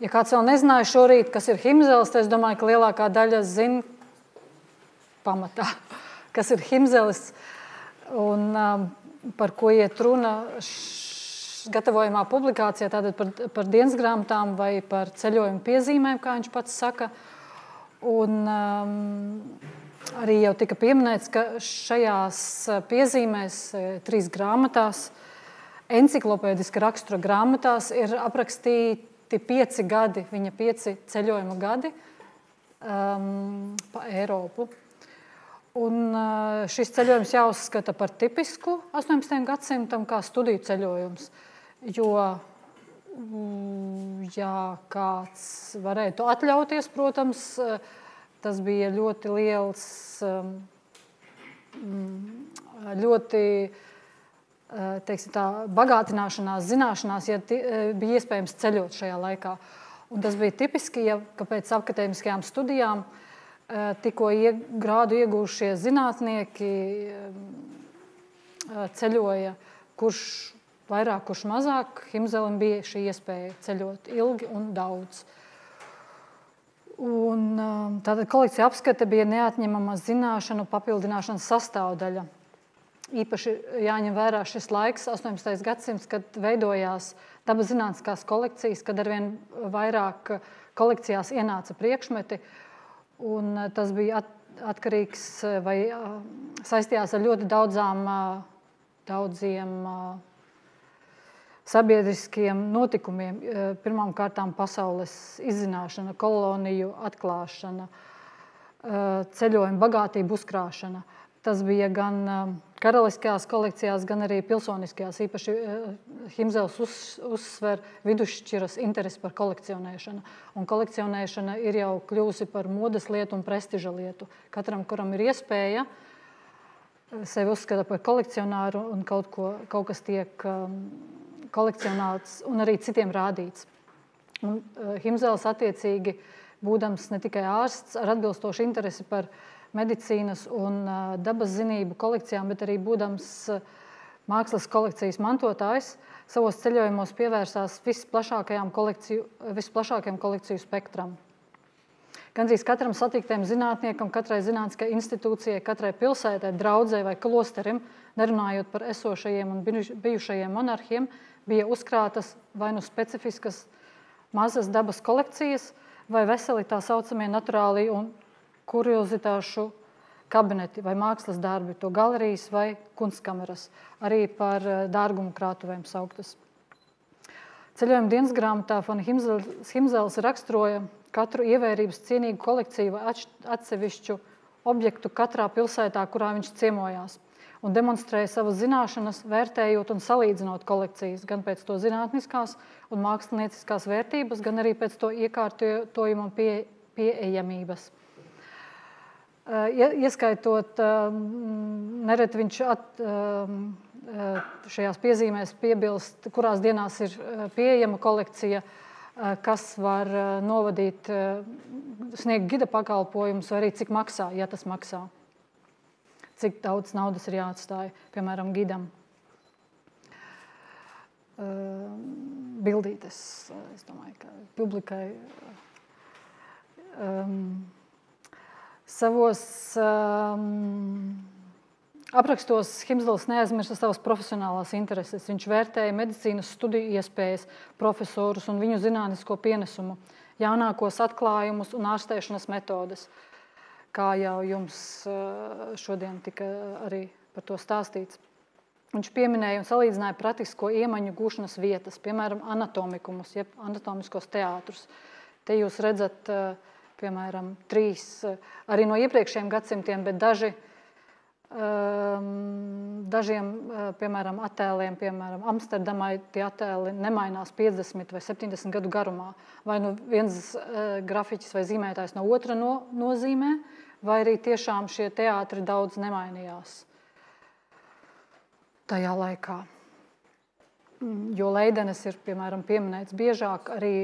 Ja kāds vēl nezināja šorīt, kas ir Himzels, tad es domāju, ka lielākā daļa zina pamatā, kas ir Himzelis un par ko iet runa gatavojumā publikācijā, tātad par dienas grāmatām vai par ceļojumu piezīmēm, kā viņš pats saka. Un arī jau tika pieminēts, ka šajās piezīmēs 3 grāmatās, enciklopēdiska rakstura grāmatās ir aprakstīti 5 gadi, viņa 5 ceļojuma gadi pa Eiropu. Un šis ceļojums jāuzskata par tipisku 18. gadsimtam kā studiju ceļojums, jo, ja kāds varēja to atļauties, protams, tas bija ļoti liels, ļoti teiksim tā, bagātināšanās, zināšanās, ja bija iespējams ceļot šajā laikā. Un tas bija tipiski, ka pēc akadēmiskajām studijām tikko grādu iegūšie zinātnieki ceļoja, kurš vairāk, kurš mazāk. Himzelim bija šī iespēja ceļot ilgi un daudz. Un tātad kolekcija apskate bija neatņemama zināšanu papildināšanas sastāvdaļa. Īpaši jāņem vērā šis laiks, 18. gadsimts, kad veidojās dabaszinātniskās kolekcijas, kad arvien vairāk kolekcijās ienāca priekšmeti, un tas bija atkarīgs vai saistījās ar ļoti daudziem sabiedriskiem notikumiem. Pirmām kārtām pasaules izzināšana, koloniju atklāšana, ceļojuma bagātību uzkrāšana. Tas bija gan karaliskajās kolekcijās, gan arī pilsoniskajās. Īpaši Himzels uzsver vidusšķiras interesi par kolekcionēšanu. Un kolekcionēšana ir jau kļūsi par modes lietu un prestiža lietu. Katram, kuram ir iespēja, sevi uzskata par kolekcionāru un kaut kas tiek kolekcionēts un arī citiem rādīts. Un Himzels attiecīgi, būdams ne tikai ārsts ar atbilstošu interesi par medicīnas un dabas zinību kolekcijām, bet arī būdams mākslas kolekcijas mantotājs, savos ceļojumos pievērsās visplašākajam kolekciju spektram. Gandrīz katram satiktajam zinātniekam, katrai zinātniskai institūcijai, katrai pilsētai, draudzei vai klosterim, nerunājot par esošajiem un bijušajiem monarhiem, bija uzkrātas vai nu specifiskas mazas dabas kolekcijas vai veseli tā saucamie naturāli un kuriozitāšu kabineti vai mākslas darbi, to galerijas vai kunstkameras, arī par dārgumu krātuvēm sauktas. Ceļojuma dienas grāmatā von Himzels raksturoja katru ievērības cienīgu kolekciju vai atsevišķu objektu katrā pilsētā, kurā viņš ciemojās, un demonstrēja savas zināšanas, vērtējot un salīdzinot kolekcijas, gan pēc to zinātniskās un mākslinieciskās vērtības, gan arī pēc to iekārtojuma pieejamības. Ieskaitot, nereti viņš šajās piezīmēs piebilst, kurās dienās ir pieejama kolekcija, kas var novadīt, sniegt gida pakalpojumus, vai arī cik maksā, ja tas maksā. Cik daudz naudas ir jāatstāja, piemēram, gidam. Bildītes, es domāju, ka publikai savos aprakstos Himzels neaizmirsa savas profesionālās intereses. Viņš vērtēja medicīnas studiju iespējas, profesorus un viņu zinātnisko pienesumu, jaunākos atklājumus un ārstēšanas metodes, kā jau jums šodien tika arī par to stāstīts. Viņš pieminēja un salīdzināja praktisko iemaņu gūšanas vietas, piemēram, anatomikumus, jeb anatomiskos teātrus. Te jūs redzat, piemēram, 3 arī no iepriekšējiem gadsimtiem, bet dažiem, piemēram, attēliem, piemēram, Amsterdamai tie attēli nemainās 50 vai 70 gadu garumā. Vai nu viens grafiķis vai zīmētājs no otra nozīmē, vai arī tiešām šie teātri daudz nemainījās tajā laikā. Jo Leidenes ir, piemēram, pieminēts biežāk arī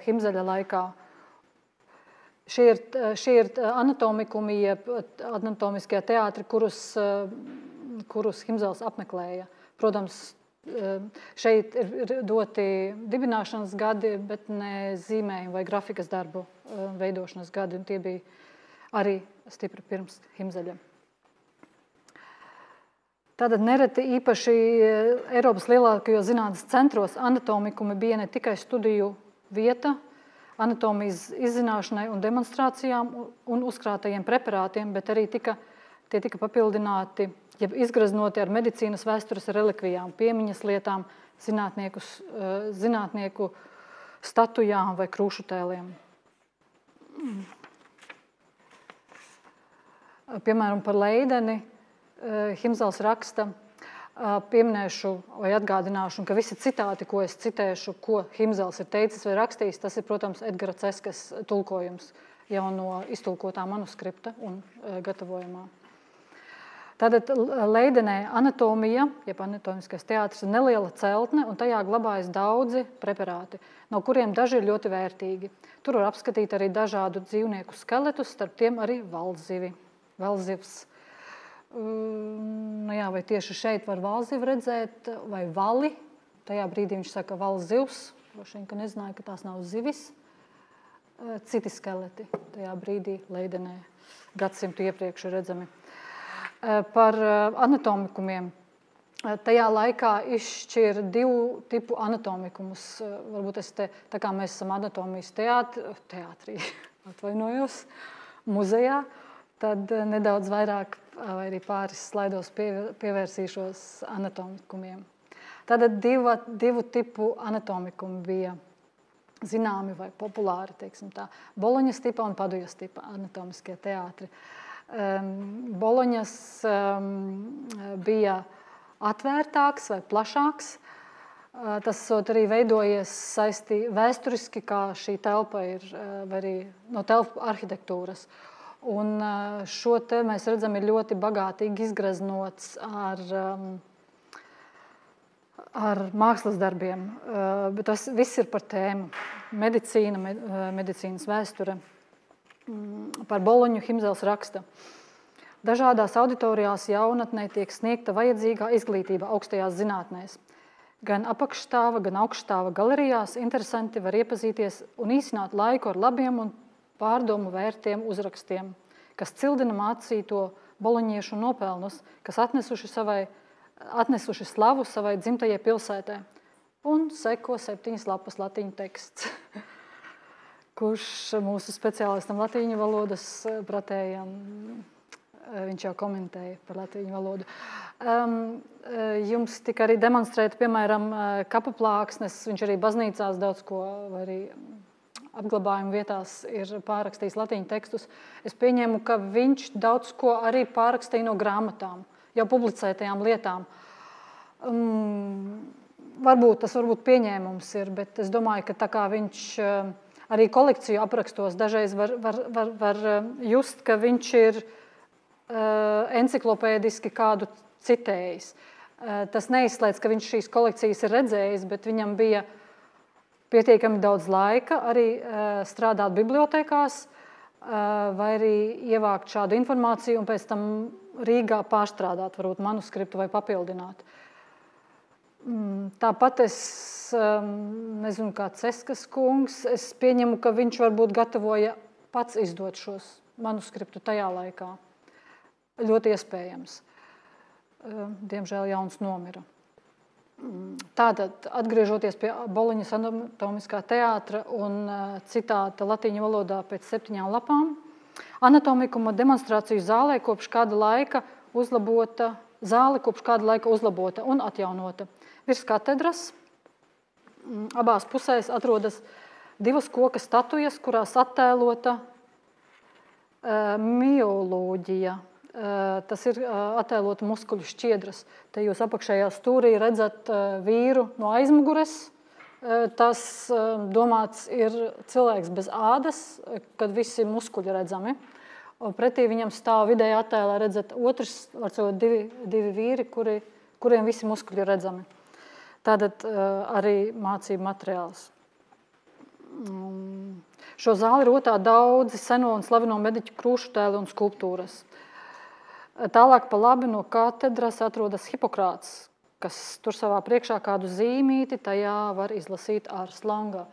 Himzeļa laikā. Šie ir anatomikumi, jeb anatomiskie teātri, kurus Himzels apmeklēja. Protams, šeit ir doti dibināšanas gadi, bet ne zīmējumi vai grafikas darbu veidošanas gadi, un tie bija arī stipri pirms Himzaļa. Tātad nereti īpaši Eiropas lielākajos zinātnes centros anatomikumi bija ne tikai studiju vieta, anatomijas izzināšanai un demonstrācijām un uzkrātajiem preparātiem, bet arī tie tika papildināti, jeb izgraznoti ar medicīnas vēstures relikvijām, piemiņas lietām, zinātnieku statujām vai krūšu tēliem. Piemēram, par Leideni Himzals raksta, pieminēšu vai atgādināšu, ka visi citāti, ko es citēšu, ko Himzals ir teicis vai rakstījis, tas ir, protams, Edgara Ceskas tulkojums jau no iztulkotā manuskripta un gatavojumā. Tātad Leidenē anatomija, jeb anatomiskais teātris, ir neliela celtne, un tajā glabājas daudzi preparāti, no kuriem daži ir ļoti vērtīgi. Tur var apskatīt arī dažādu dzīvnieku skeletus, starp tiem arī valzivs. Vai tieši šeit var valzivu redzēt, vai vali. Tajā brīdī viņš saka valzivs, droši vien, ka nezināja, ka tās nav zivis. Citi skeleti tajā brīdī Leidenē gadsimtu iepriekš redzami. Par anatomikumiem. Tajā laikā izšķir divu tipu anatomikumus. Varbūt tā kā mēs esam anatomijas teātrī, atvainojos, muzejā, tad nedaudz vairāk vai arī pāris slaidos pievērsīšos anatomikumiem. Tātad divu tipu anatomikumi bija zināmi vai populāri, teiksim tā. Boloņas tipa un Padujas tipa anatomiskie teātri. Boloņas bija atvērtāks vai plašāks. Tas arī veidojies vēsturiski, kā šī telpa ir, vai arī no telpu arhitektūras. Un šo te mēs redzam ir ļoti bagātīgi izgraznots ar mākslas darbiem. Bet tas viss ir par tēmu. Medicīna, medicīnas vēsture. Par Boloņu Himzals raksta. Dažādās auditorijās jaunatnē tiek sniegta vajadzīgā izglītība augstajās zinātnēs. Gan apakšstāva, gan augšstāva galerijās interesanti var iepazīties un īsināt laiku ar labiem un pārdomu vērtiem uzrakstiem, kas cildina mācīto boloņiešu nopelnus, kas atnesuši slavu savai dzimtajai pilsētē. Un seko 7 lapas latīņu teksts, kurš mūsu speciālistam latīņu valodas pratējam, viņš jau komentēja par latīņu valodu. Jums tika arī demonstrēta, piemēram, kapaplāksnes, viņš arī baznīcās daudz ko, vai arī apglabājumu vietās ir pārrakstījis latīņu tekstus. Es pieņēmu, ka viņš daudz ko arī pārrakstīja no grāmatām, jau publicētajām lietām. Tas varbūt pieņēmums ir, bet es domāju, ka tā kā viņš arī kolekciju aprakstos dažreiz var just, ka viņš ir enciklopēdiski kādu citējis. Tas neizslēdz, ka viņš šīs kolekcijas ir redzējis, bet viņam bija pietiekami daudz laika arī strādāt bibliotēkās vai arī ievākt šādu informāciju un pēc tam Rīgā pārstrādāt, varbūt manuskriptu vai papildināt. Tāpat es nezinu, kā Ceskas kungs, es pieņemu, ka viņš varbūt gatavoja pats izdot šos manuskriptu tajā laikā. Ļoti iespējams. Diemžēl jauns nomira. Tātad, atgriežoties pie Boloņas anatomiskā teātra un citāta latīņu valodā pēc 7 lapām, anatomikuma demonstrāciju zāle kopš kāda laika uzlabota un atjaunota. Virs katedras abās pusēs atrodas 2 koka statujas, kurās attēlota mioloģija. Tas ir attēlota muskuļu šķiedras. Te jūs apakšējā stūrī redzat vīru no aizmugures. Tas domāts ir cilvēks bez ādas, kad visi muskuļi redzami. Pretī viņam stāv vidēji attēlā, redzat, otrs, var cilvēt, divi vīri, kuriem visi muskuļi redzami. Tātad arī mācību materiāls. Šo zāli rotā daudzi seno un slaveno mediķu krūšu tēli un skulptūras. Tālāk pa labi no katedras atrodas Hipokrāts, kas tur savā priekšā kādu zīmīti, tajā var izlasīt ars longa.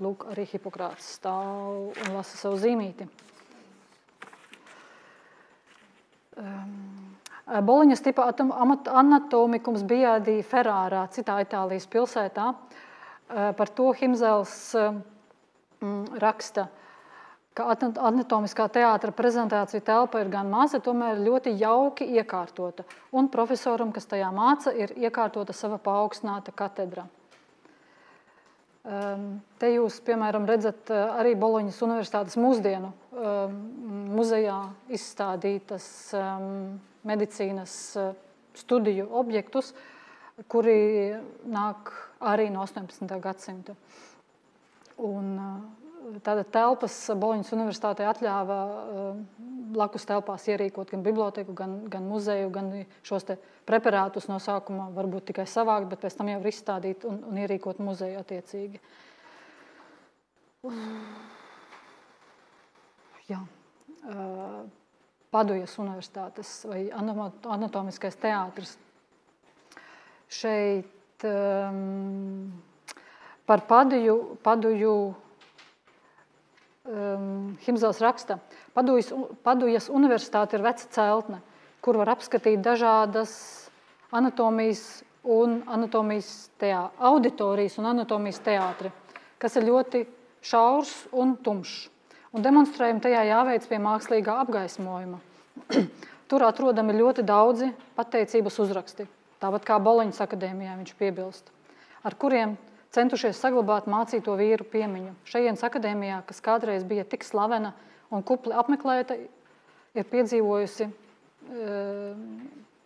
Lūk, arī Hipokrāts stāv un lasa savu zīmīti. Boloņas tipa anatomikums bijādī Ferārā, citā Itālijas pilsētā. Par to Himzels raksta, ka anatomiskā teātra prezentācija telpa ir gan maza, tomēr ļoti jauki iekārtota. Un profesoram, kas tajā māca, ir iekārtota sava paaugstināta katedra. Te jūs, piemēram, redzat arī Boloņas universitātes mūsdienu muzejā izstādītas medicīnas studiju objektus, kuri nāk arī no 18. gadsimta. Un tāda telpas Boloņas universitātei atļāva blakus telpās ierīkot gan biblioteku, gan muzeju, gan šos te preparātus no sākuma varbūt tikai savākt, bet pēc tam jau izstādīt un ierīkot muzeju attiecīgi. Jā. Padujas universitātes vai anatomiskais teātris. Šeit par Paduju Himzels raksta, Padujas universitāte ir veca celtne, kur var apskatīt dažādas anatomijas un auditorijas un anatomijas teātri, kas ir ļoti šaurs un tumšs. Un demonstrējumi tajā jāveic pie mākslīgā apgaismojuma. Tur atrodami ļoti daudzi pateicības uzraksti, tāpat kā Boloņas akadēmijā viņš piebilst, ar kuriem centušies saglabāt mācīto vīru piemiņu. Šajienas akadēmijā, kas kādreiz bija tik slavena un kupli apmeklēta, ir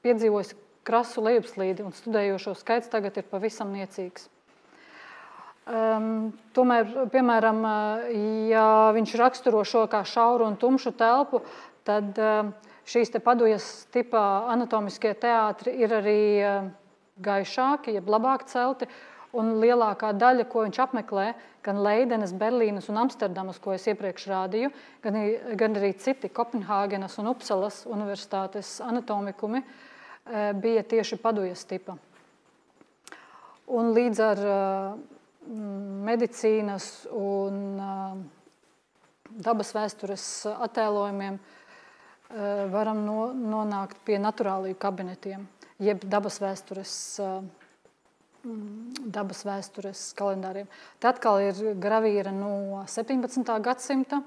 piedzīvojusi krasu lejupslīdi, un studējošo skaits tagad ir pavisam niecīgs. Tomēr, piemēram, ja viņš raksturo šo kā šauru un tumšu telpu, tad šīs te Padujas tipā anatomiskie teātri ir arī gaišāki, jeb labāk celti, un lielākā daļa, ko viņš apmeklē, gan Leidenes, Berlīnas un Amsterdamas, ko es iepriekš rādīju, gan arī citi Kopenhāgenas un Upsalas universitātes anatomikumi, bija tieši Padujas tipa. Un līdz ar medicīnas un dabas vēstures attēlojumiem varam nonākt pie naturāliju kabinetiem, jeb dabas vēstures kalendāriem. Te atkal ir gravīra no 17. gadsimta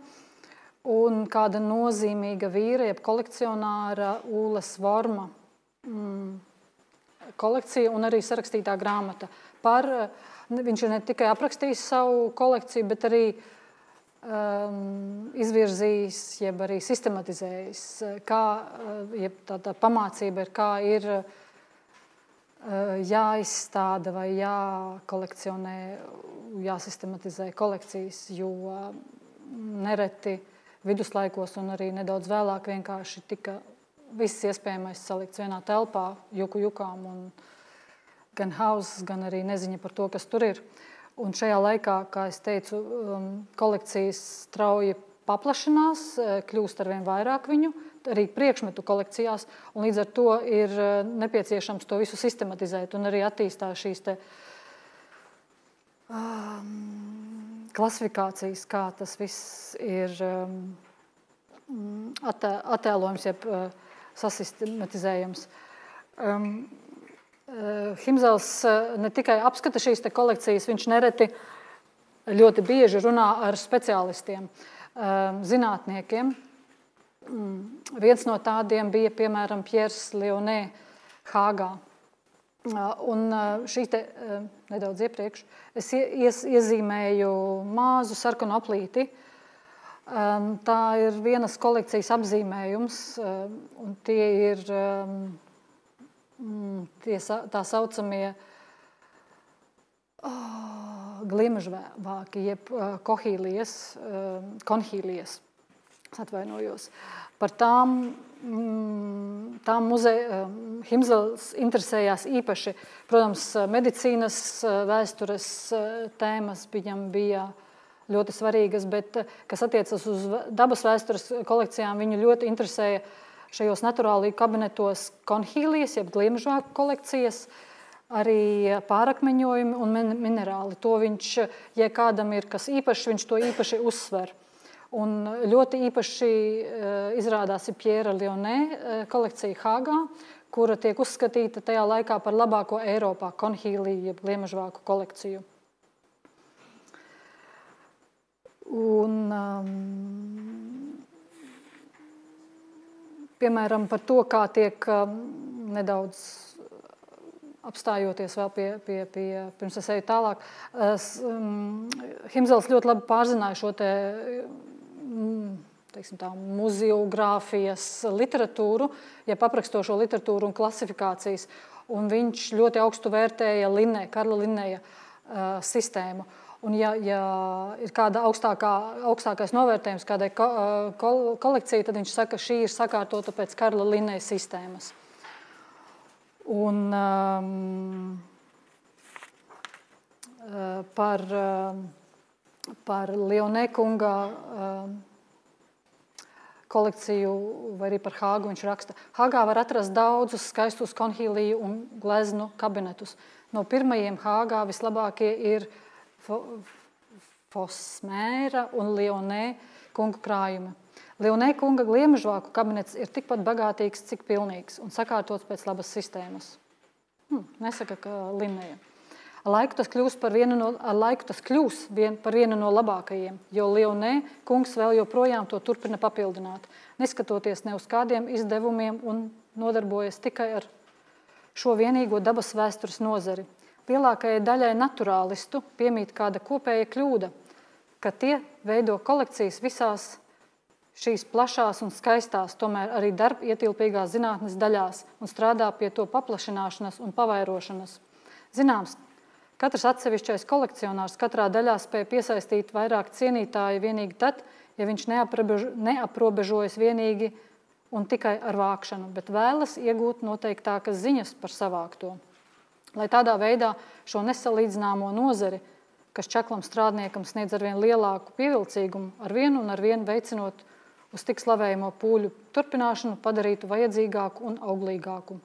un kāda nozīmīga vīra, jeb kolekcionāra Ūles Vorma kolekcija un arī sarakstītā grāmata. Viņš ir ne tikai aprakstījis savu kolekciju, bet arī izvirzījis, jeb arī sistematizējis, jeb tā pamācība ir, kā ir jāizstāda vai jākolekcionē, jāsistematizē kolekcijas, jo nereti viduslaikos un arī nedaudz vēlāk vienkārši tika viss iespējamais salikts vienā telpā, jukām un gan hauzes, gan arī neziņa par to, kas tur ir. Un šajā laikā, kā es teicu, kolekcijas strauji paplašinās, kļūst arvien vairāk viņu, arī priekšmetu kolekcijās, un līdz ar to ir nepieciešams to visu sistematizēt un arī attīstās šīs te klasifikācijas, kā tas viss ir attēlojums, jeb sasistematizējums. Himzels ne tikai apskata šīs te kolekcijas, viņš nereti ļoti bieži runā ar speciālistiem, zinātniekiem. Viens no tādiem bija, piemēram, Piers Lionē Hāgā. Un šī te nedaudz iepriekš es iezīmēju mazu sarkanu aplīti. Tā ir vienas kolekcijas apzīmējums, un tie ir tā saucamie gliemežvāki, jeb konhīlijas, atvainojos. Par tām Himzels interesējās īpaši, protams, medicīnas vēstures tēmas viņam bija ļoti svarīgas, bet, kas attiecas uz dabas vēstures kolekcijām, viņu ļoti interesēja šajos naturāliju kabinetos konhīlijas, jeb gliemežvāku kolekcijas, arī pārakmeņojumi un minerāli. To viņš, ja kādam ir kas īpašs, viņš to īpaši uzsver. Un ļoti īpaši izrādās ir Pierre Lionnet kolekcija Hāgā, kura tiek uzskatīta tajā laikā par labāko Eiropā konhīliju, jeb gliemežvāku kolekciju. Un, piemēram, par to, kā tiek nedaudz apstājoties vēl pirms es eju tālāk, Himzels ļoti labi pārzināja šo teiksim tā, muzeogrāfijas literatūru, ja aprakstošo literatūru un klasifikācijas, un viņš ļoti augstu vērtēja Karla Linneja sistēmu. Un ja ir kāda augstākais novērtējums kādai kolekcijai, tad viņš saka, ka šī ir sakārtota pēc Karla Linneja sistēmas. Un par Lionnet kunga kolekciju vai arī par Hāgu viņš raksta. Hāgā var atrast daudzus skaistus konhīliju un gleznu kabinetus. No pirmajiem Hāgā vislabākie ir Fosmēra un Lionnet kunga krājumi. Lionnet kunga gliemežvāku kabinets ir tikpat bagātīgs, cik pilnīgs un sakārtots pēc labas sistēmas. Nesaka, ka Linneja. Ar laiku tas kļūs par vienu no labākajiem, jo Lionnet kungs vēl joprojām to turpina papildināt, neskatoties ne uz kādiem izdevumiem un nodarbojas tikai ar šo vienīgo dabas vēstures nozari. Lielākajai daļai naturālistu piemīt kāda kopēja kļūda, ka tie veido kolekcijas visās šīs plašās un skaistās, tomēr arī darbietilpīgās zinātnes daļās un strādā pie to paplašināšanas un pavairošanas. Zināms, katrs atsevišķais kolekcionārs katrā daļā spēj piesaistīt vairāk cienītāju vienīgi tad, ja viņš neaprobežojas vienīgi un tikai ar vākšanu, bet vēlas iegūt noteiktākas ziņas par savākto. Lai tādā veidā šo nesalīdzināmo nozari, kas čaklam strādniekam sniedz arvien lielāku pievilcīgumu, arvien veicinot uz tik slavējamo pūļu turpināšanu, padarītu vajadzīgāku un auglīgāku.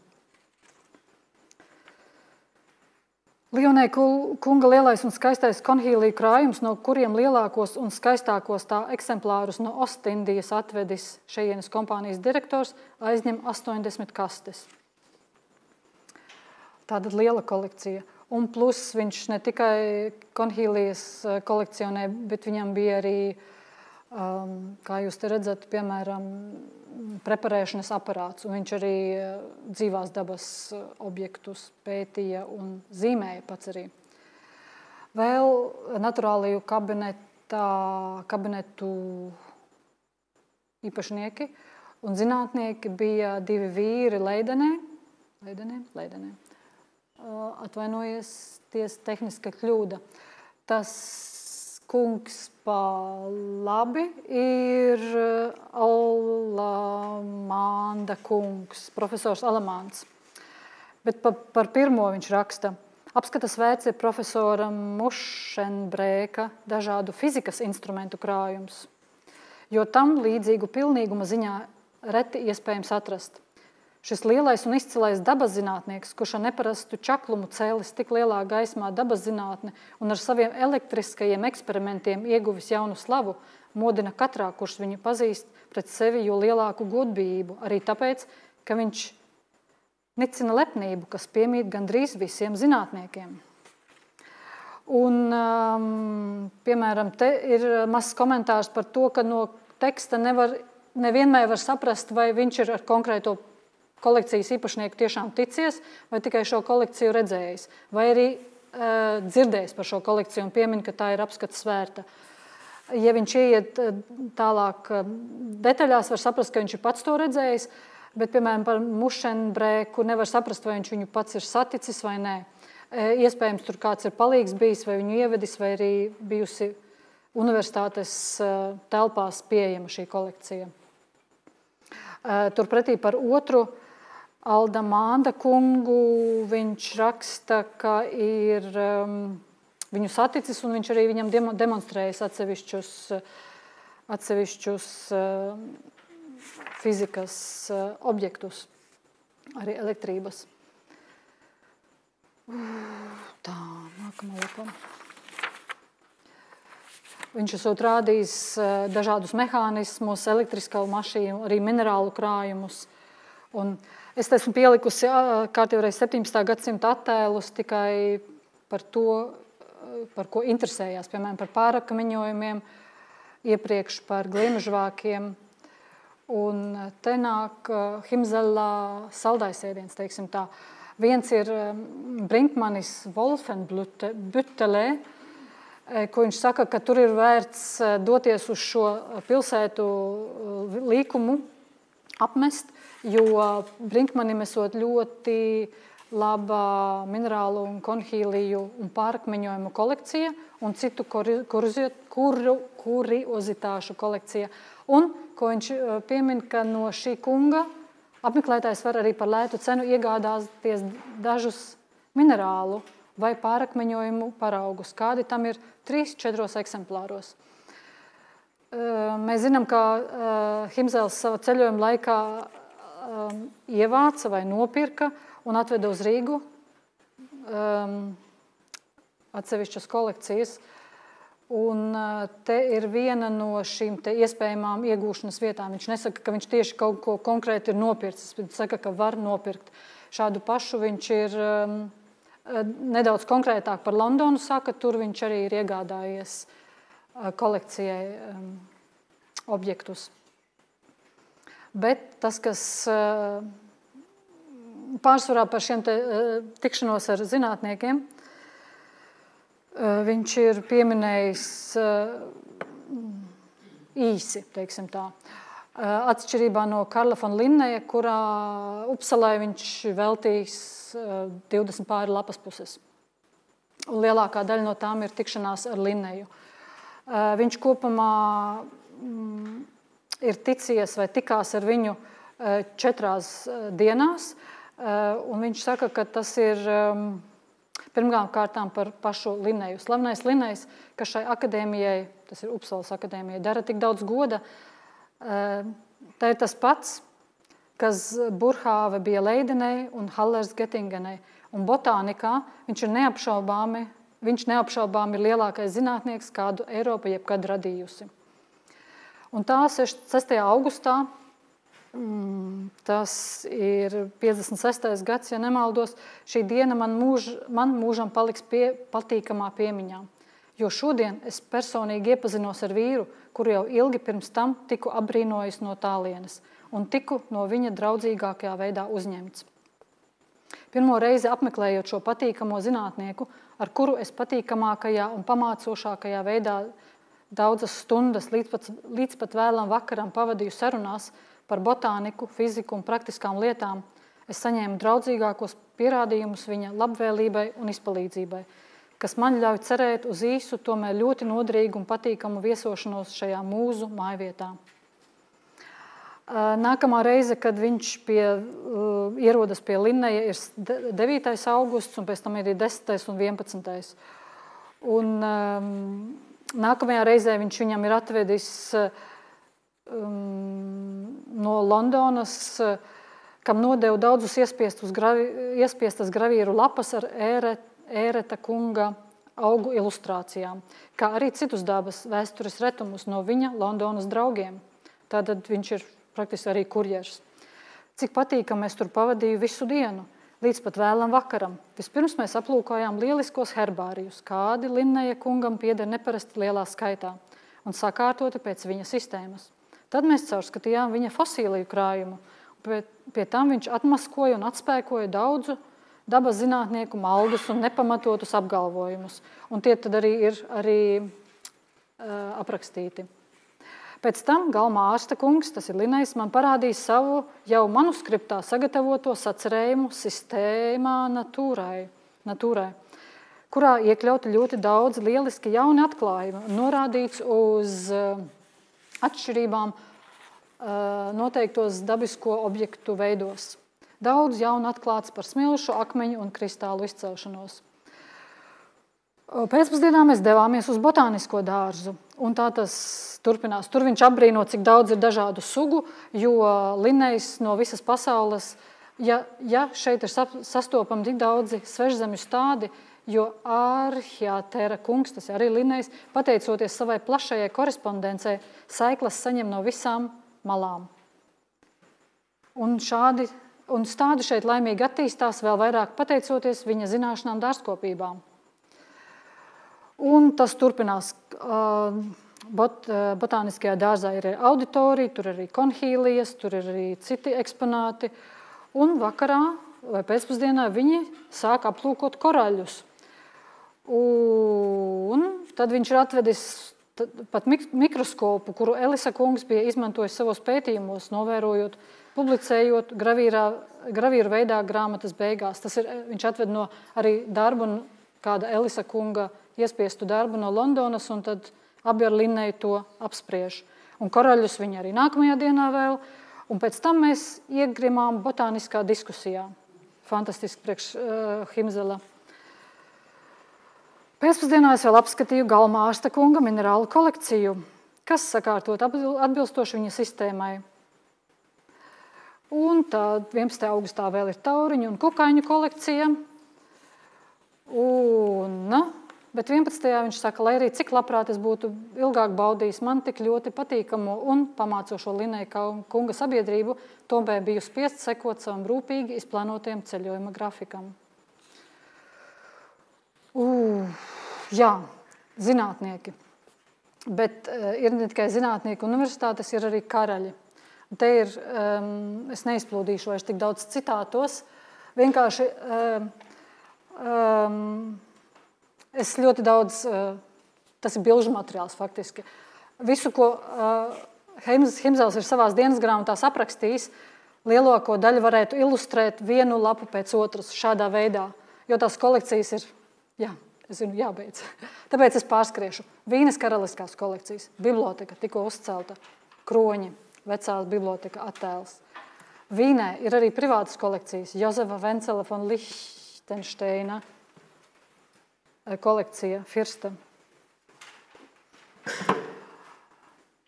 Lionnet kunga lielais un skaistais konhīliju krājums, no kuriem lielākos un skaistākos tā eksemplārus no Ostindijas atvedis šejienes kompānijas direktors, aizņem 80 kastes. Tāda liela kolekcija. Un plus viņš ne tikai konhīlijas kolekcionē, bet viņam bija arī, kā jūs te redzat, piemēram, preparēšanas aparāts. Un viņš arī dzīvās dabas objektus pētīja un zīmēja pats arī. Vēl naturāliju kabinetu īpašnieki un zinātnieki bija divi vīri Leidenē. Atvainojies, tehniska kļūda. Tas kungs pa labi ir Alamanda kungs, profesors Alamāns. Bet par pirmo viņš raksta. Apskatas vērts ir profesora Mušenbrēka dažādu fizikas instrumentu krājums, jo tam līdzīgu pilnīguma ziņā reti iespējams atrast. Šis lielais un izcilais dabas zinātnieks, kurš ar neparastu čaklumu cēlis tik lielā gaismā dabas zinātne un ar saviem elektriskajiem eksperimentiem ieguvis jaunu slavu, modina katrā, kurš viņu pazīst, pret sevi jo lielāku godbijību, arī tāpēc, ka viņš nicina lepnību, kas piemīt gandrīz visiem zinātniekiem. Un, piemēram, te ir mazs komentārs par to, ka no teksta nevienmēr var saprast, vai viņš ir ar konkrēto kolekcijas īpašnieku tiešām ticies, vai tikai šo kolekciju redzējis, vai arī dzirdējis par šo kolekciju un piemin, ka tā ir apskates vērta. Ja viņš ieiet tālāk detaļās, var saprast, ka viņš ir pats to redzējis, bet, piemēram, par Mušenbrēku nevar saprast, vai viņš viņu pats ir saticis vai nē. Iespējams, tur kāds ir palīgs bijis, vai viņu ievedis, vai arī bijusi universitātes telpās pieejama šī kolekcija. Turpretī par otru Aldamanda kungu viņš raksta, ka ir viņu saticis un viņš arī viņam demonstrējis atsevišķus fizikas objektus, arī elektrības. Tā, nākamā lapa. Viņš esot rādījis dažādus mehānismus, elektriskā mašīnu, arī minerālu krājumus. Un es esmu pielikusi kārtībreiz 17. gadsimta attēlus tikai par to, par ko interesējās, piemēram, par pārakmeņojumiem, iepriekš par gliemežvākiem. Un te nāk Himzelā saldaisēdiens, teiksim tā. Viens ir Brinkmanis Wolfenbüttelē, ko viņš saka, ka tur ir vērts doties uz šo pilsētu līkumu apmest, jo Brinkmanim esot ļoti laba minerālu un konhīliju un pārakmeņojumu kolekcija un citu kuriozitāšu kolekcija. Un, ko viņš piemin, ka no šī kunga apmeklētājs var arī par lētu cenu iegādāties dažus minerālu vai pārakmeņojumu paraugus, kādi tam ir 3-4 eksemplāros. Mēs zinām, ka Himzels sava ceļojuma laikā ievāca vai nopirka un atveda uz Rīgu atsevišķas kolekcijas. Un te ir viena no šīm te iespējamām iegūšanas vietām. Viņš nesaka, ka viņš tieši kaut ko konkrēti ir nopircis, bet saka, ka var nopirkt. Šādu pašu viņš ir nedaudz konkrētāk par Londonu saka, tur viņš arī ir iegādājies kolekcijai objektus. Bet tas, kas pārsvarā par šiem te tikšanos ar zinātniekiem, viņš ir pieminējis īsi, teiksim tā. Atšķirībā no Karla von Linneja, kurā Upsalai viņš veltīs 20 pāri lapas puses. Un lielākā daļa no tām ir tikšanās ar Linneju. Viņš kopumā ir ticies vai tikās ar viņu 4 dienās, un viņš saka, ka tas ir pirmām kārtām par pašu Linneju. Slavenais Linnejs, kas šai akadēmijai, tas ir Upsalas akadēmijai, dara tik daudz goda, tā ir tas pats, kas Burhāve bija Leidenei un Hallers Gettingenei. Un botānikā viņš neapšaubāmi ir lielākais zinātnieks, kādu Eiropa jebkad radījusi. Un tā 6. augustā, tas ir 56. gads, ja nemaldos, šī diena man mūžam paliks patīkamā piemiņā. Jo šodien es personīgi iepazinos ar vīru, kuru jau ilgi pirms tam tiku apbrīnojis no tālienes un tiku no viņa draudzīgākajā veidā uzņemts. Pirmo reizi apmeklējot šo patīkamo zinātnieku, ar kuru es patīkamākajā un pamācošākajā veidā daudzas stundas līdz pat vēlam vakaram pavadīju sarunās par botāniku, fiziku un praktiskām lietām, es saņēmu draudzīgākos pierādījumus viņa labvēlībai un izpalīdzībai, kas man ļauj cerēt uz īsu, tomēr ļoti nodrīgu un patīkamu viesošanos šajā mūzu mājvietā. Nākamā reize, kad viņš ierodas pie Linneja, ir 9. augusts, un pēc tam ir 10. un 11. Un nākamajā reizē viņš viņam ir atvedis no Londonas, kam nodevu daudzus iespiestas gravīru lapas ar Ēreta kunga augu ilustrācijām, kā arī citus dabas vēstures retumus no viņa Londonas draugiem. Tātad viņš ir praktiski arī kurjers. Cik patīkami es tur pavadīju visu dienu, līdz pat vēlam vakaram. Vispirms mēs aplūkojām lieliskos herbārijus, kādi Linneja kungam pieder neparasti lielā skaitā un sakārtoti pēc viņa sistēmas. Tad mēs caurskatījām viņa fosīliju krājumu. Pie tam viņš atmaskoja un atspēkoja daudzu dabas zinātnieku maldus un nepamatotus apgalvojumus. Un tie tad arī ir aprakstīti. Pēc tam galmā ārsta kungs, tas ir Linnejs, man parādīja savu jau manuskriptā sagatavoto sacerējumu sistēmā natūrai, kurā iekļauti ļoti daudz lieliski jauni atklājumi un norādīts uz atšķirībām noteiktos dabisko objektu veidos. Daudz jaunu atklāts par smilšu, akmeņu un kristālu izcelšanos. Pēcpusdienā mēs devāmies uz botānisko dārzu, un tā tas turpinās. Tur viņš apbrīno, cik daudz ir dažādu sugu, jo Linnejs no visas pasaules, ja šeit ir sastopami tik daudzi svežzemju stādi, jo Arhiatēra kungs, tas ir arī Linnejs, pateicoties savai plašajai korespondencei, saiklas saņem no visām malām. Un stādi šeit laimīgi attīstās vēl vairāk pateicoties viņa zināšanām dārzkopībām. Un tas turpinās. Botāniskajā dārzā ir auditorija, tur ir arī konhīlijas, tur ir arī citi eksponāti. Un vakarā vai pēcpusdienā viņi sāk aplūkot koraļus. Un tad viņš ir atvedis pat mikroskopu, kuru Elisa kungs bija izmantojis savos pētījumos, novērojot, publicējot gravīru veidā grāmatas beigās. Viņš atved no arī darbu kāda Elisa kunga iespiestu darbu no Londonas, un tad abi ar Linneju to apspriež. Un koraļus viņi arī nākamajā dienā vēl, un pēc tam mēs iegrimām botāniskā diskusijā. Fantastiski priekš Himzela. Pēcpusdienā es vēl apskatīju Galma ārsta kunga minerālu kolekciju, kas sakārtot atbilstoši viņa sistēmai. Un tad 11. augustā vēl ir tauriņu un kukaiņu kolekcija. Bet 11. viņš saka, lai arī cik labprāt es būtu ilgāk baudījis man tik ļoti patīkamo un pamācošo Linneja kunga sabiedrību, tomēr biju spiest sekot savam rūpīgi izplānotiem ceļojuma grafikam. Jā, zinātnieki. Bet ir ne tikai zinātnieki universitātes, ir arī karaļi. Te ir, es neizplūdīšu vairs tik daudz citātos, vienkārši es ļoti daudz, tas ir bilžu materiāls faktiski. Visu, ko Himzels ir savās dienas grāmatās aprakstījis, lielāko daļu varētu ilustrēt vienu lapu pēc otras šādā veidā, jo tās kolekcijas ir, jābeidz. Tāpēc es pārskriešu. Vīnes karaliskās kolekcijas, biblioteka tikko uzcelta, kroņi, vecās biblioteka attēls. Vīnē ir arī privātas kolekcijas, Jozefa Vencela von Lichtensteina kolekcija, Firsta.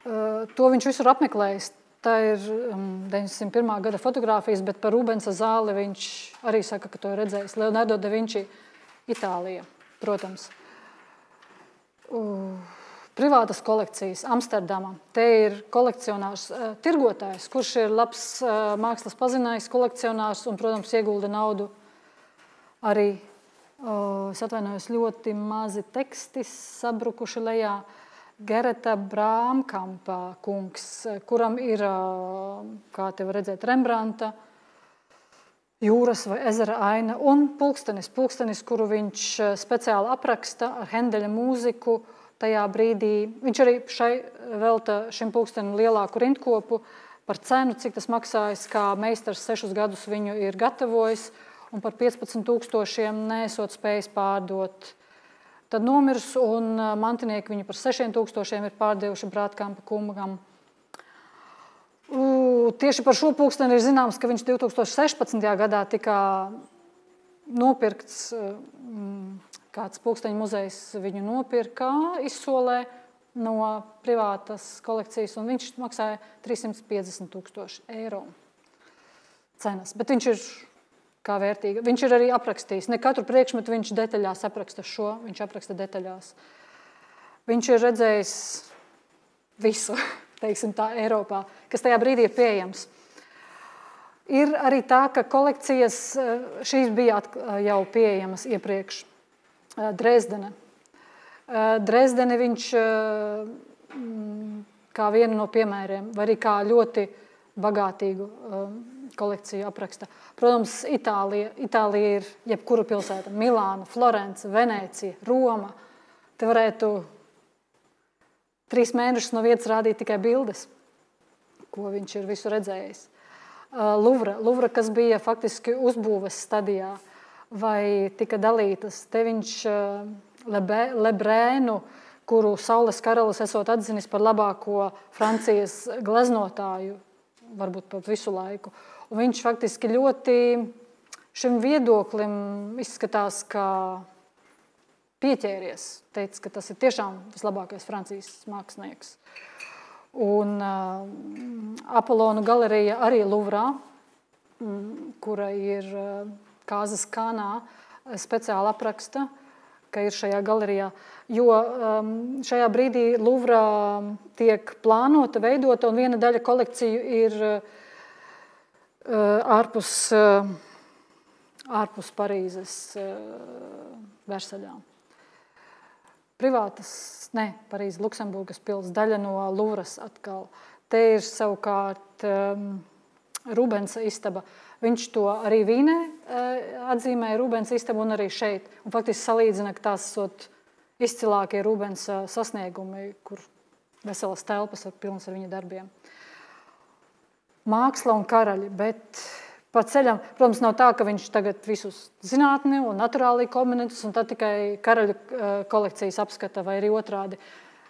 To viņš visur apmeklējis. Tā ir 901. gada fotogrāfijas, bet par Rubensa zāli viņš arī saka, ka to ir redzējis. Leonardo da Vinci, Itālija, protams. Privātas kolekcijas, Amsterdama. Te ir kolekcionārs, tirgotājs, kurš ir labs mākslas pazinājs, kolekcionārs un, protams, iegulda naudu arī. Es atvainojos, ļoti mazi teksti sabrukuši lejā. Gereta Brāmkampa kungs, kuram ir, kā te var redzēt, Rembrandta, jūras vai ezera aina un pulkstenis, kuru viņš speciāli apraksta ar Hendeļa mūziku tajā brīdī. Viņš arī velta šim pulkstenim lielāku rindkopu par cenu, cik tas maksājis, kā meistars 6 gadus viņu ir gatavojis, un par 15,000 nesot spējis pārdot. Tad nomirs, un mantinieki viņu par 6,000 ir pārdevuši Brātkampa kungam. Tieši par šo pulksteni ir zināms, ka viņš 2016. gadā tika nopirkts, kāds pulksteņu muzejs viņu nopirka izsolē no privātas kolekcijas, un viņš maksāja 350,000 eiro cenas. Bet viņš ir kā vērtīga. Viņš ir arī aprakstījis. Ne katru priekšmetu viņš detaļās apraksta šo, viņš apraksta detaļās. Viņš ir redzējis visu, teiksim tā, Eiropā, kas tajā brīdī ir pieejams. Ir arī tā, ka kolekcijas, šīs bija jau pieejamas iepriekš. Dresdene. Dresdeni viņš kā vienu no piemēriem, vai arī kā ļoti bagātīgu kolekciju apraksta. Protams, Itālija ir jebkura pilsēta. Milāna, Florence, Venēcija, Roma. Te varētu 3 mēnešus no vietas rādīt tikai bildes, ko viņš ir visu redzējis. Luvra, kas bija faktiski uzbūves stadijā, vai tika dalītas. Te viņš Lebrēnu, kuru Saules karalis esot atzinis par labāko Francijas gleznotāju, varbūt pat visu laiku. Un viņš faktiski ļoti šim viedoklim izskatās, ka pieķēries, teica, ka tas ir tiešām vislabākais Francijas mākslinieks. Un Apollonu galerija arī Luvrā, kura ir Kāzas Kānā, speciāli apraksta, ka ir šajā galerijā, jo šajā brīdī Luvrā tiek plānota, veidota, un viena daļa kolekciju ir ārpus Parīzes Versaļā. Privātas, Parīzes, Luksemburgas pils, daļa no Luvras atkal. Te ir savukārt Rubensa istaba. Viņš to arī Vīnē atzīmēja, Rubensa istabu, un arī šeit. Un faktiski salīdzina, ka tās esot izcilākie Rubensa sasniegumi, kur veselas telpas ir pilnas ar viņa darbiem. Māksla un karaļi, bet pa ceļam, protams, nav tā, ka viņš tagad visus zinātni un naturālī kombinētus, un tad tikai karaļu kolekcijas apskata, vai arī otrādi.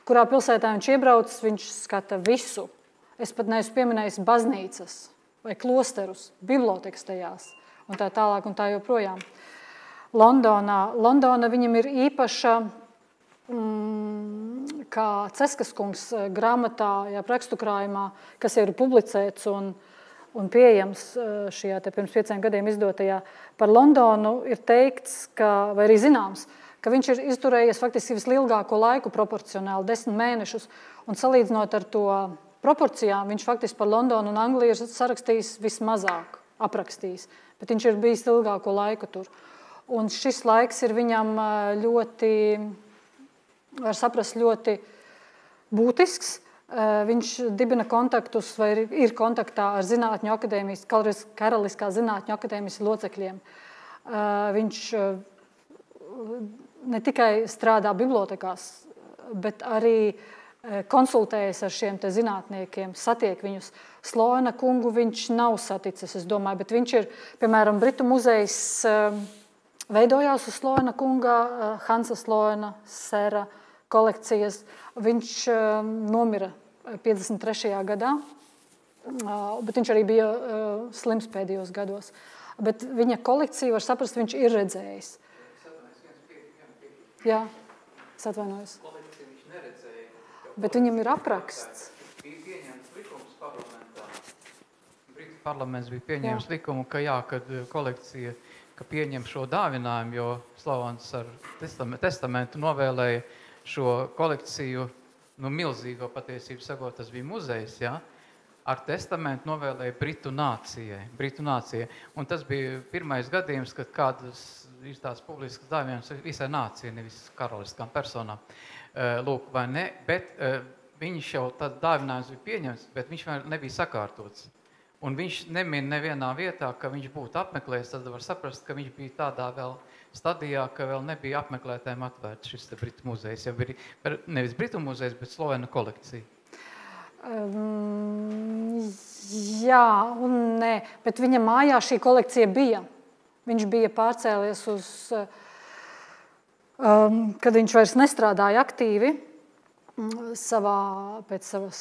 Kurā pilsētā viņš iebrauc, viņš skata visu. Es pat neesmu pieminējis baznīcas vai klosterus, bibliotekas tajās, un tā tālāk un tā joprojām. Londona viņam ir īpaša, kā Ceskas kungs grāmatā, rakstu krājumā, kas ir publicēts un pieejams šajā te pirms 5 gadiem izdotajā par Londonu, ir teikts, vai arī zināms, ka viņš ir izturējies faktiski vislielāko laiku proporcionāli 10 mēnešus, un salīdzinot ar to proporcijām, viņš faktiski par Londonu un Angliju ir sarakstījis vismazāk, aprakstījis, bet viņš ir bijis ilgāko laiku tur. Un šis laiks ir viņam ļoti, var saprast, ļoti būtisks. Viņš dibina kontaktus vai ir kontaktā ar Zinātņu akadēmijas, Karaliskā Zinātņu akadēmijas locekļiem. Viņš ne tikai strādā bibliotekās, bet arī konsultējas ar šiem te zinātniekiem, satiek viņus. Sloana kungu viņš nav saticis, es domāju, bet viņš ir, piemēram, Britu muzejs veidojās uz Sloana kunga, Hansa Sloana, Sera kolekcijas. Viņš nomira 53. gadā, bet viņš arī bija slims pēdējos gados. Bet viņa kolekciju, var saprast, viņš ir redzējis. Jā, es atvainojos. Kolekciju viņš neredzēja. Bet viņam ir apraksts. Bija pieņemts likums parlamentā. Britu parlaments bija pieņēmis likumu, ka jā, kad kolekcija, ka pieņem šo dāvinājumu, jo Slavons ar testamentu novēlēja šo kolekciju, milzīgo patiesību sakot, tas bija muzejs, ar testamentu novēlēja Britu nācijai. Un tas bija pirmais gadījums, kad kādas ir tās publiskas dāvinājumas visai nācijai, nevis karaliskām personām. Lūk, vai ne, bet viņš jau tad dāvinājums bija pieņemts, bet viņš vēl nebija sakārtots. Un viņš nemin nevienā vietā, ka viņš būtu apmeklējis, tad var saprast, ka viņš bija tādā vēl stadijā, ka vēl nebija apmeklētājiem atvērts šis Britu muzejs. Jau bija nevis Britu muzejs, bet Slovena kolekcija. Jā un nē, bet viņa mājā šī kolekcija bija. Viņš bija pārcēlies uz, kad viņš vairs nestrādāja aktīvi, pēc savas,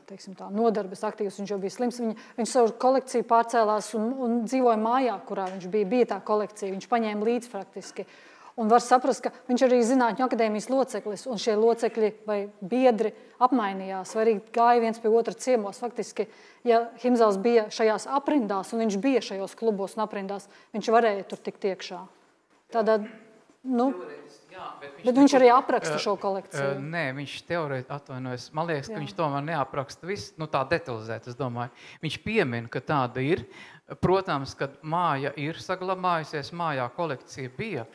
teiksim tā, nodarbes aktīvas, viņš jau bija slims, viņš savu kolekciju pārcēlās un dzīvoja mājā, kurā viņš bija tā kolekcija, viņš paņēma līdz faktiski. Un var saprast, ka viņš arī Zinātņu akadēmijas loceklis, un šie locekļi vai biedri apmainījās, vai arī gāja viens pie otra ciemos. Faktiski, ja Himzels bija šajās aprindās, un viņš bija šajos klubos un aprindās, viņš varēja tur tikt iekšā. Tādā, bet viņš arī apraksta šo kolekciju. Nē, viņš teorētiski atvainojas. Man liekas, ka viņš tomēr neapraksta visu, tā detalizēt, es domāju. Viņš piemin, ka tāda ir. Protams, kad māja ir saglabājusies, mājā kolekcija bija,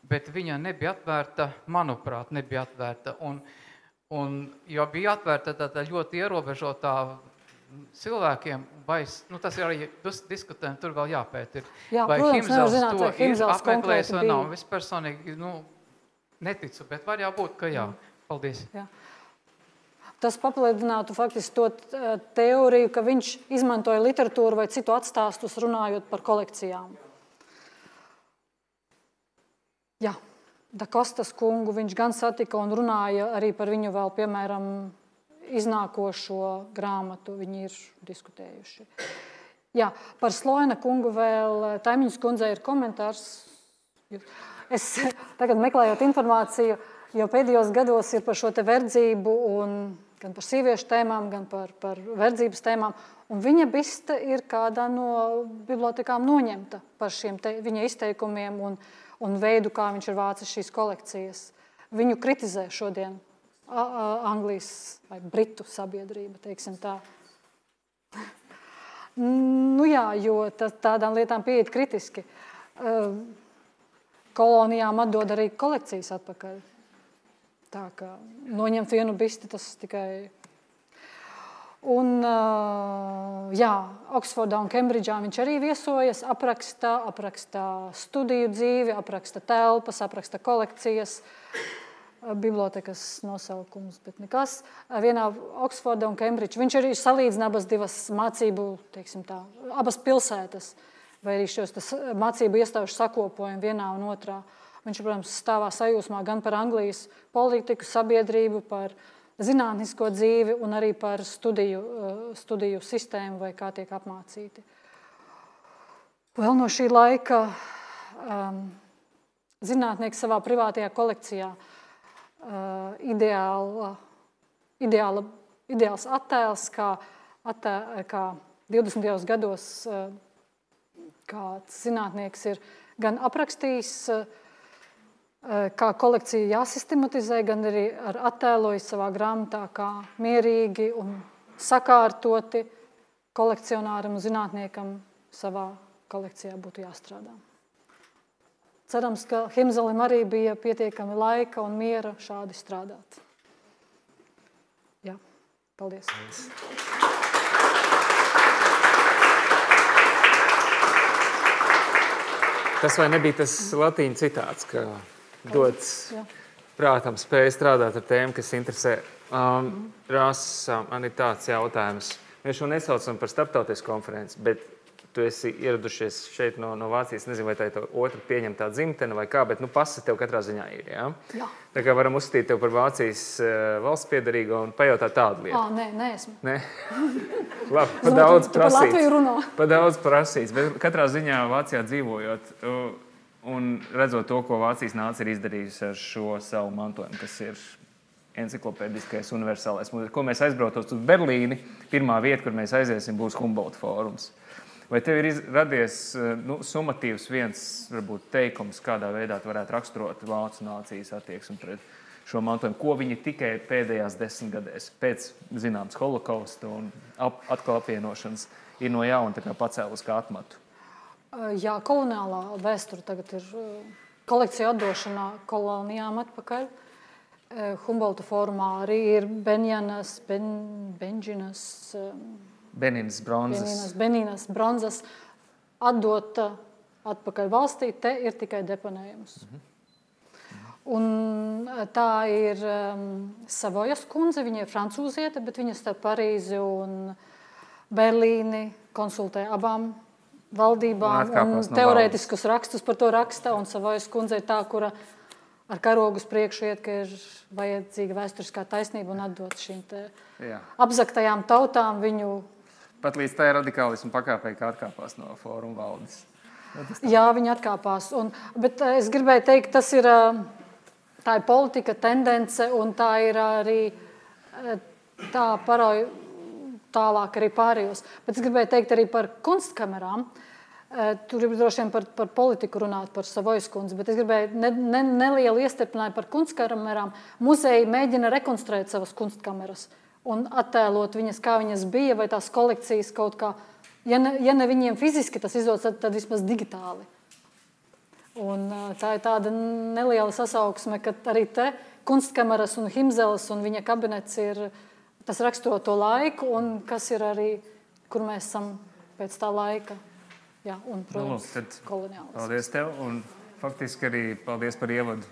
bet viņa nebija atvērta, manuprāt, nebija atvērta. Un jo bija atvērta tāda ļoti ierobežotā cilvēkiem, tas ir arī diskutējumi, tur vēl jāpēt ir. Vai Himzels to ir apmeklējis vai nav. Es personīgi neticu, bet var jābūt, ka jā. Paldies. Jā. Tas papildinātu faktiski to teoriju, ka viņš izmantoja literatūru vai citu atstāstus runājot par kolekcijām. Jā, Da Kostas kungu viņš gan satika un runāja arī par viņu vēl, piemēram, iznākošo grāmatu. Viņi ir diskutējuši. Jā, par Sloana kungu vēl Taimiņas kundzei ir komentārs. Es tagad meklējot informāciju, jo pēdējos gados ir par šo te verdzību un gan par sieviešu tēmām, gan par verdzības tēmām. Un viņa biste ir kādā no bibliotekām noņemta par šiem viņa izteikumiem un veidu, kā viņš ir vācis šīs kolekcijas. Viņu kritizē šodien Anglijas vai Britu sabiedrība, teiksim tā. Nu jā, jo tādām lietām pieiet kritiski. Kolonijām atdod arī kolekcijas atpakaļ. Tā kā noņemt vienu bisti, tas tikai... Un, jā, Oksfordā un Kembridžā viņš arī viesojas, apraksta studiju dzīvi, apraksta telpas, apraksta kolekcijas, bibliotekas nosaukums, bet nekas. Vienā Oksforda un Kembridža viņš arī salīdzina abas divas mācību, teiksim tā, abas pilsētas, vai arī šos mācību iestāžu sakopojumu vienā un otrā. Viņš, protams, stāvā sajūsmā gan par Anglijas politiku, sabiedrību, par zinātnisko dzīvi un arī par studiju sistēmu vai kā tiek apmācīti. Vēl no šī laika zinātnieks savā privātajā kolekcijā ideāls attēls, kā 20. gados kāds zinātnieks ir gan aprakstījis, kā kolekcija jāsistematizē, gan arī attēlojis savā grāmatā, kā mierīgi un sakārtoti kolekcionāram un zinātniekam savā kolekcijā būtu jāstrādā. Cerams, ka Himzelim arī bija pietiekami laika un miera šādi strādāt. Jā, paldies. Tas vai nebija tas latīņu citāts, ka dots prātam spēja strādāt ar tēmu, kas interesē. Rasa, man ir tāds jautājums. Mēs šo nesaucam par starptautisku konferenci, bet tu esi ieradušies šeit no Vācijas, nezinu, vai tā ir otra pieņemtā dzimtene vai kā, bet pasa tev katrā ziņā ir, jā? Jā. Tā kā varam uzstīt tev par Vācijas valsts piedarīgo un pajautāt tādu lietu. Nē, esmu. Nē? Labi, pa daudz prasīts. Par Latviju runā. Pa daudz prasīts, bet katrā ziņā Vācijā dzīvojot un redzot to, ko Vācijas nācija ir izdarījusi ar šo savu mantojumu, kas ir enciklopēdiskais universālais mūzejs. Ko mēs aizbraucot uz Berlīni, pirmā vieta, kur mēs aiziesim, būs Humboldt fórums. Vai tev ir radies sumatīvs viens, varbūt, teikums, kādā veidā tu varētu raksturot vācu nācijas attieksmi pret šo mantojumu, ko viņi tikai pēdējās 10 gadēs, pēc zināms holokausta un atkal apvienošanas, ir no jauna tā kā pacēlus kā atmatu? Jā, koloniālā vēsture tagad ir kolekcija atdošanā kolonijām atpakaļ. Humboldta fórumā arī ir Benīnas bronzas atdota atpakaļ valstī, te ir tikai deponējums. Un tā ir Savojas kundze, viņa ir francūziete, bet viņa starp Parīzi un Berlīni konsultē abām valdībām un teorētiskus rakstus par to raksta, un Savojas kundze ir tā, kura ar karogu uz priekšu iet, ka ir vajadzīga vēsturiskā taisnība un atdot šīm te apzaktajām tautām viņu. Pat līdz tā radikālismu pakāpei, kā atkāpās no fóruma valdes. Jā, viņi atkāpās. Bet es gribēju teikt, tā ir politika, tendence, un tā ir arī tā parauj tālāk arī pārējos. Bet es gribēju teikt arī par kunstkamerām. Tur ir droši vien par politiku runāt, par Savojas kundzi, bet es gribēju nelielu iestrepinājumu par kunstkamerām. Muzeji mēģina rekonstruēt savas kunstkameras un attēlot viņas, kā viņas bija, vai tās kolekcijas kaut kā, ja ne viņiem fiziski tas izdodas, tad vismaz digitāli. Un tā ir tāda neliela sasauksme, ka arī te kunstkameras un Himzeles un viņa kabinets ir, tas raksturo to laiku, un kas ir arī, kur mēs esam pēc tā laika. Jā, un, protams, koloniālis. Paldies tev, un faktiski arī paldies par ievadu